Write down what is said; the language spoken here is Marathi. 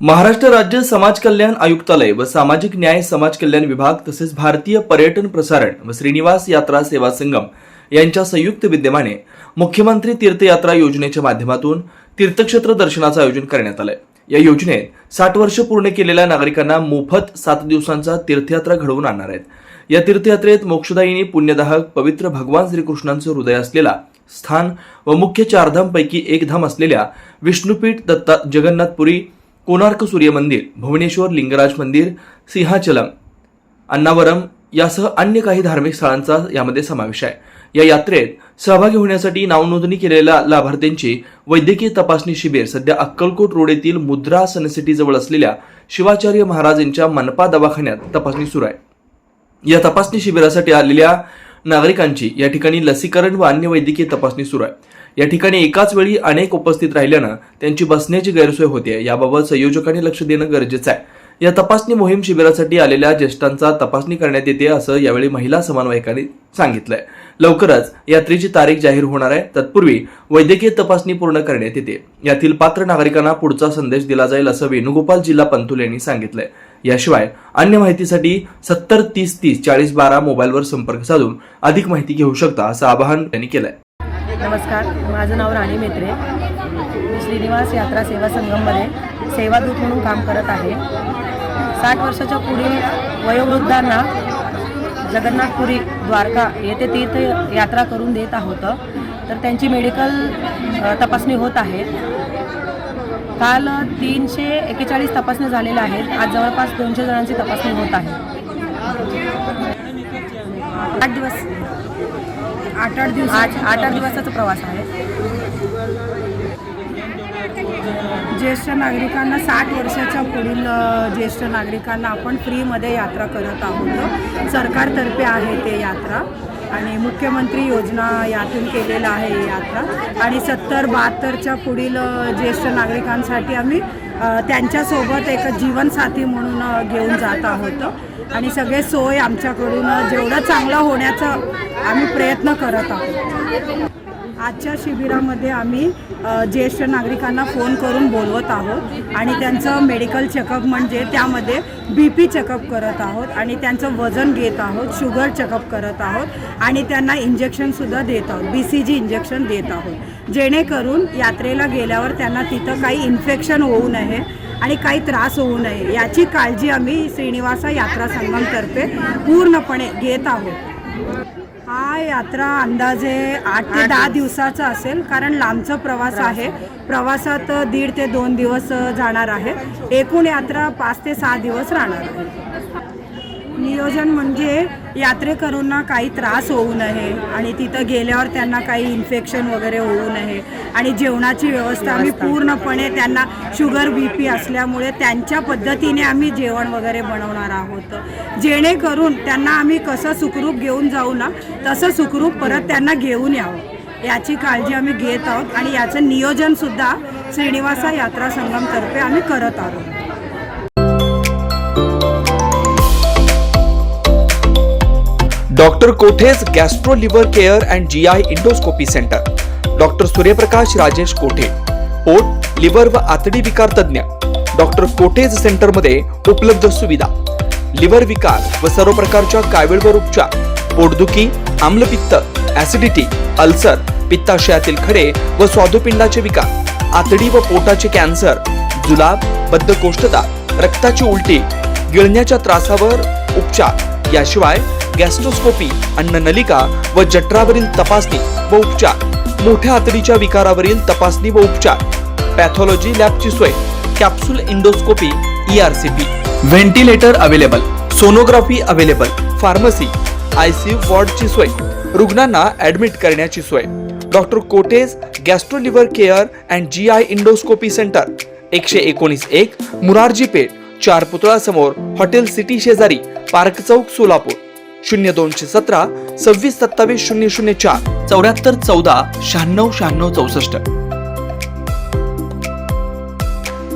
महाराष्ट्र राज्य समाज कल्याण आयुक्तालय व सामाजिक न्याय समाज कल्याण विभाग तसेच भारतीय पर्यटन प्रसारण व श्रीनिवास यात्रा सेवा संगम यांच्या संयुक्त विद्यमाने मुख्यमंत्री तीर्थयात्रा योजनेच्या माध्यमातून तीर्थक्षेत्र दर्शनाचं आयोजन करण्यात आलंय। या योजनेत 60 वर्ष पूर्ण केलेल्या नागरिकांना मोफत 7 दिवसांचा तीर्थयात्रा घडवून आणणार आहेत। या तीर्थयात्रेत मोक्षदायिनी पुण्यदाहक पवित्र भगवान श्रीकृष्णांचं हृदय असलेला स्थान व मुख्य 4 धामपैकी एक धाम असलेल्या विष्णुपीठ दत्ता जगन्नाथपुरी, कोणार्क सूर्य मंदिर, भुवनेश्वर लिंगराज मंदिर, सिंहाचलम, अन्नावरम यासह अन्य काही धार्मिक स्थळांचा यामध्ये समावेश आहे। या यात्रेत सहभागी होण्यासाठी नावनोंदणी केलेल्या लाभार्थ्यांची वैद्यकीय तपासणी शिबिर सध्या अक्कलकोट रोड येथील मुद्रा सनसिटी जवळ असलेल्या शिवाचार्य महाराज यांच्या मनपा दवाखान्यात तपासणी सुरू आहे। या तपासणी शिबिरासाठी आलेल्या नागरिकांची या ठिकाणी लसीकरण व अन्य वैद्यकीय तपासणी सुरू आहे। या ठिकाणी एकाच वेळी अनेक उपस्थित राहिल्यानं त्यांची बसण्याची गैरसोय होते। याबाबत संयोजकांनी लक्ष देणं गरजेचं आहे। या तपासणी मोहीम शिबिरासाठी आलेल्या ज्येष्ठांचा तपासणी करण्यात येते असं यावेळी महिला समन्वयकांनी सांगितलंय। लवकरच यात्रेची तारीख जाहीर होणार आहे। तत्पूर्वी वैद्यकीय तपासणी पूर्ण करण्यात येते। यातील पात्र नागरिकांना पुढचा संदेश दिला जाईल असं वेणुगोपाल जिल्हा पंतुल यांनी सांगितलंय। याशिवाय अन्य माहितीसाठी 70 30 30 40 12 मोबाईलवर संपर्क साधून अधिक माहिती घेऊ शकता असं आवाहन त्यांनी केलंय। नमस्कार, माझं नाव राणी मेत्रे। मी श्रीनिवास यात्रा सेवा संगममध्ये सेवादूत म्हणून काम करत आहे। 60 वर्षाच्या पुढील वयोवृद्धांना जगन्नाथपुरी, द्वारका येथे तीर्थयात्रा करून देत आहोत। तर त्यांची मेडिकल तपासणी होत आहे। काल 341 तपासण्या झालेल्या आहेत। आज जवळपास 200 जणांची तपासणी होत आहे। 8 दिवसाचा प्रवास आहे। ज्येष्ठ नागरिकांना 60 वर्षाच्या पुढील ज्येष्ठ नागरिकांना आपण फ्रीमध्ये यात्रा करत आहोत। सरकारतर्फे आहे ते यात्रा आणि मुख्यमंत्री योजना यातून केलेला आहे ही यात्रा। आणि 70-72च्या पुढील ज्येष्ठ नागरिकांसाठी आम्ही त्यांच्यासोबत एक जीवनसाथी म्हणून घेऊन जात आहोत आणि सगळे सोय आमच्याकडून जेवढं चांगलं होण्याचा आम्ही प्रयत्न करत आहोत। आजच्या शिबिरामध्ये आम्ही ज्येष्ठ नागरिकांना फोन करून बोलवत आहोत आणि त्यांचं मेडिकल चेकअप म्हणजे त्यामध्ये BP चेकअप करत आहोत आणि त्यांचं वजन घेत आहोत, शुगर चेकअप करत आहोत आणि त्यांना इंजेक्शनसुद्धा देत आहोत, BCG इंजेक्शन देत आहोत, जेणेकरून यात्रेला गेल्यावर त्यांना तिथं काही इन्फेक्शन होऊ नये आणि काही त्रास होऊ नये याची काळजी आम्ही श्रीनिवास यात्रा संगमतर्फे पूर्णपणे घेत आहोत। हा यात्रा अंदाजे 8 ते 10 दिवसाचा असेल, कारण लांबचा प्रवास आहे। प्रवासात 1.5 ते 2 दिवस जाणार आहे। एकूण यात्रा 5 ते 6 दिवस राहणार आहे। नियोजन म्हणजे यात्रेकरूंना काही त्रास होऊ नये आणि तिथं गेल्यावर त्यांना काही इन्फेक्शन वगैरे होऊ नये आणि जेवणाची व्यवस्था आम्ही पूर्णपणे त्यांना शुगर BP असल्यामुळे त्यांच्या पद्धतीने आम्ही जेवण वगैरे बनवणार आहोत, जेणेकरून त्यांना आम्ही कसं सुखरूप घेऊन जाऊ ना तसं सुखरूप परत त्यांना घेऊन यावं याची काळजी आम्ही घेत आहोत आणि याचं नियोजनसुद्धा श्रीनिवास यात्रा संगमतर्फे आम्ही करत आहोत। डॉक्टर कोठेज gastro liver care and GI endoscopy centre, doctor Suryaprakash Rajesh कोठे, पोट, लिव्हर व आतडी विकार तज्ञ। डॉक्टर कोठेज सेंटरमध्ये उपलब्ध सुविधा: लिव्हर विकार व सर्व प्रकारच्या कावीळवर उपचार, पोटदुखी, आम्लपित्त, ऍसिडिटी, अल्सर, पित्ताशयातील खडे व स्वादुपिंडाचे विकार, आतडी व पोटाचे कॅन्सर, जुलाब, बद्धकोष्ठता, रक्ताची उलटी, गिळण्याच्या त्रासावर उपचार। याशिवाय गॅस्ट्रोस्कोपी, अन्ननलिका व जठरावरील तपासणी व उपचार, मोठ्या आतडीच्या विकारावरील तपासणी व उपचार, पॅथॉलॉजी लॅबची सोय, capsule endoscopy, ERCP, ventilator available, sonography available, pharmacy, ICU वॉर्डची सोय, रुग्णांना ऍडमिट करण्याची सोय। डॉक्टर कोटेज gastro liver care and GI endoscopy centre, 119-1 Murarji Peth, 4 पुतळा समोर, हॉटेल सिटी शेजारी, पार्क चौक, सोलापूर। 0217 26 27 004 74 14 96 96 64।